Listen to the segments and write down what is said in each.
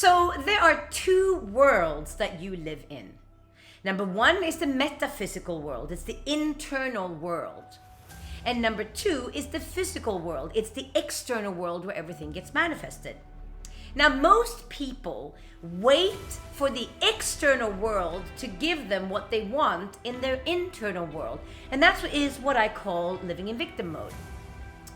So there are two worlds that you live in. Number one is the metaphysical world. It's the internal world. And number two is the physical world. It's the external world where everything gets manifested. Now, most people wait for the external world to give them what they want in their internal world. And that is what I call living in victim mode.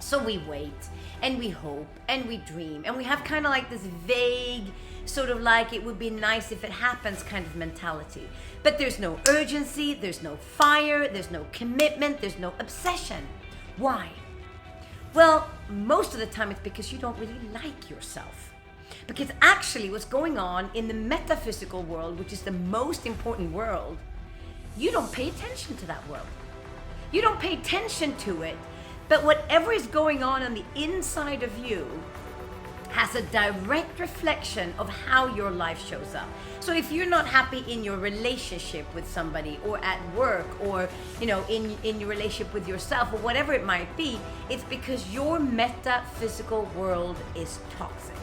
So we wait and we hope and we dream and we have kind of like this vague, sort of like it would be nice if it happens kind of mentality. But there's no urgency, there's no fire, there's no commitment, there's no obsession. Why? Well, most of the time it's because you don't really like yourself. Because actually what's going on in the metaphysical world, which is the most important world, you don't pay attention to that world. You don't pay attention to it, but whatever is going on the inside of you has a direct reflection of how your life shows up. So if you're not happy in your relationship with somebody or at work or in your relationship with yourself or whatever it might be, it's because your metaphysical world is toxic.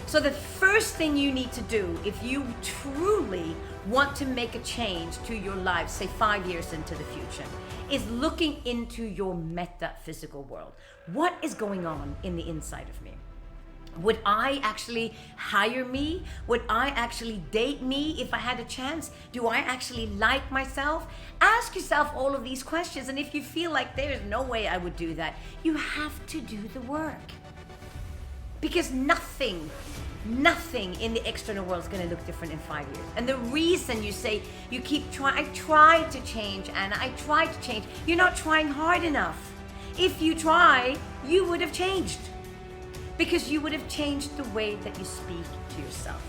So the first thing you need to do if you truly want to make a change to your life, say 5 years into the future, is looking into your metaphysical world. What is going on in the inside of me? Would I actually hire me? Would I actually date me if I had a chance? Do I actually like myself? Ask yourself all of these questions, and if you feel like there is no way I would do that, you have to do the work. Because nothing in the external world is going to look different in 5 years. And the reason you say you keep trying, I tried to change, Anna, I tried to change. You're not trying hard enough. If you try, you would have changed. Because you would have changed the way that you speak to yourself.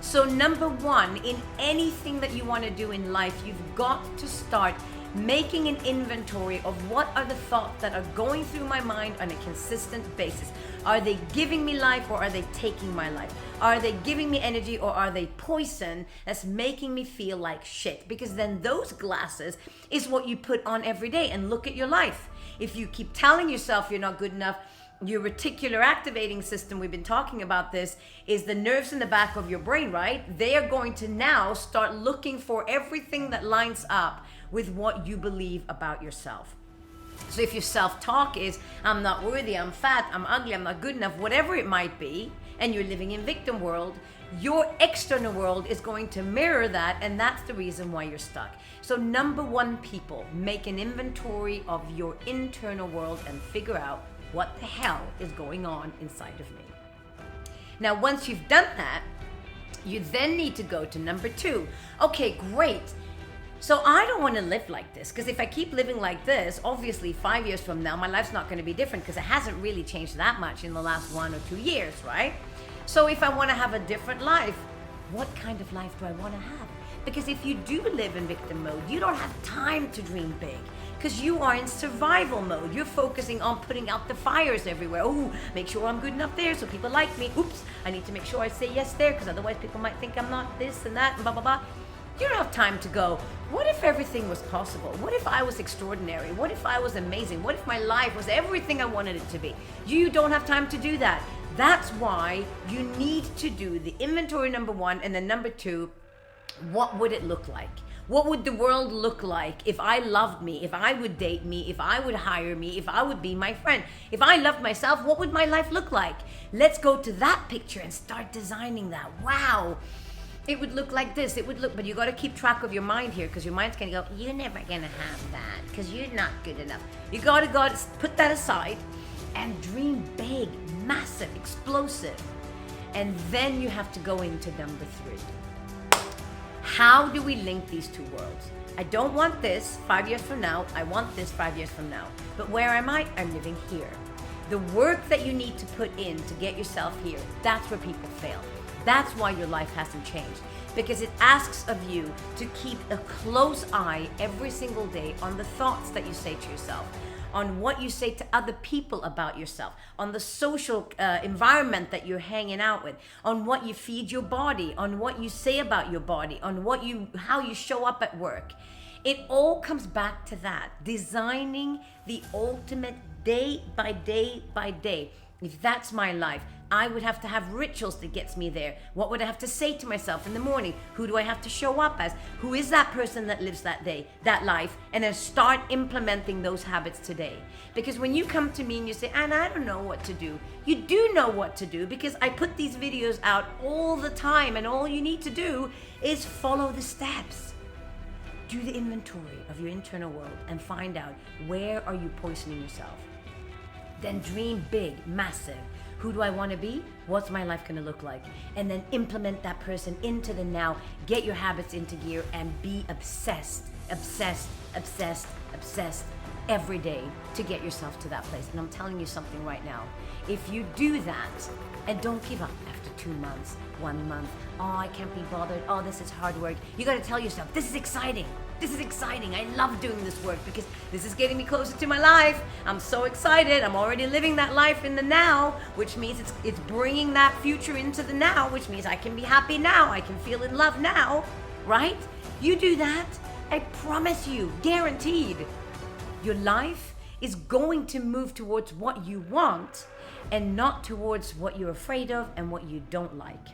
So number one, in anything that you want to do in life, you've got to start making an inventory of what are the thoughts that are going through my mind on a consistent basis. Are they giving me life or are they taking my life? Are they giving me energy or are they poison that's making me feel like shit? Because then those glasses is what you put on every day and look at your life. If you keep telling yourself you're not good enough, your reticular activating system, we've been talking about this, is the nerves in the back of your brain, right? They are going to now start looking for everything that lines up with what you believe about yourself. So if your self-talk is, I'm not worthy, I'm fat, I'm ugly, I'm not good enough, whatever it might be, and you're living in victim world, your external world is going to mirror that, and that's the reason why you're stuck. So number one, people, make an inventory of your internal world and figure out what the hell is going on inside of me. Now, once you've done that, you then need to go to number two. Okay, great. So I don't want to live like this, because if I keep living like this, obviously 5 years from now, my life's not going to be different because it hasn't really changed that much in the last 1 or 2 years, right? So if I want to have a different life, what kind of life do I want to have? Because if you do live in victim mode, you don't have time to dream big because you are in survival mode. You're focusing on putting out the fires everywhere. Oh, make sure I'm good enough there so people like me. Oops, I need to make sure I say yes there because otherwise people might think I'm not this and that and blah, blah, blah. You don't have time to go, what if everything was possible? What if I was extraordinary? What if I was amazing? What if my life was everything I wanted it to be? You don't have time to do that. That's why you need to do the inventory number one, and then number two, what would it look like? What would the world look like if I loved me, if I would date me, if I would hire me, if I would be my friend? If I loved myself, what would my life look like? Let's go to that picture and start designing that. Wow. It would look like this, it would look, but you got to keep track of your mind here because your mind's going to go, you're never going to have that because you're not good enough. You got to put that aside and dream big, massive, explosive. And then you have to go into number three. How do we link these two worlds? I don't want this 5 years from now. I want this 5 years from now. But where am I? I'm living here. The work that you need to put in to get yourself here, that's where people fail. That's why your life hasn't changed. Because it asks of you to keep a close eye every single day on the thoughts that you say to yourself, on what you say to other people about yourself, on the social environment that you're hanging out with, on what you feed your body, on what you say about your body, on how you show up at work. It all comes back to that, designing the ultimate day by day by day. If that's my life, I would have to have rituals that gets me there. What would I have to say to myself in the morning? Who do I have to show up as? Who is that person that lives that day, that life? And then start implementing those habits today. Because when you come to me and you say, Anna, I don't know what to do. You do know what to do, because I put these videos out all the time, and all you need to do is follow the steps. Do the inventory of your internal world and find out, where are you poisoning yourself? Then dream big, massive. Who do I want to be? What's my life going to look like? And then implement that person into the now. Get your habits into gear and be obsessed every day to get yourself to that place. And I'm telling you something right now. If you do that, and don't give up after 2 months, 1 month. Oh, I can't be bothered. Oh, this is hard work. You got to tell yourself, this is exciting. This is exciting. I love doing this work because this is getting me closer to my life. I'm so excited. I'm already living that life in the now, which means it's bringing that future into the now, which means I can be happy now. I can feel in love now, right? You do that, I promise you, guaranteed, your life is going to move towards what you want and not towards what you're afraid of and what you don't like.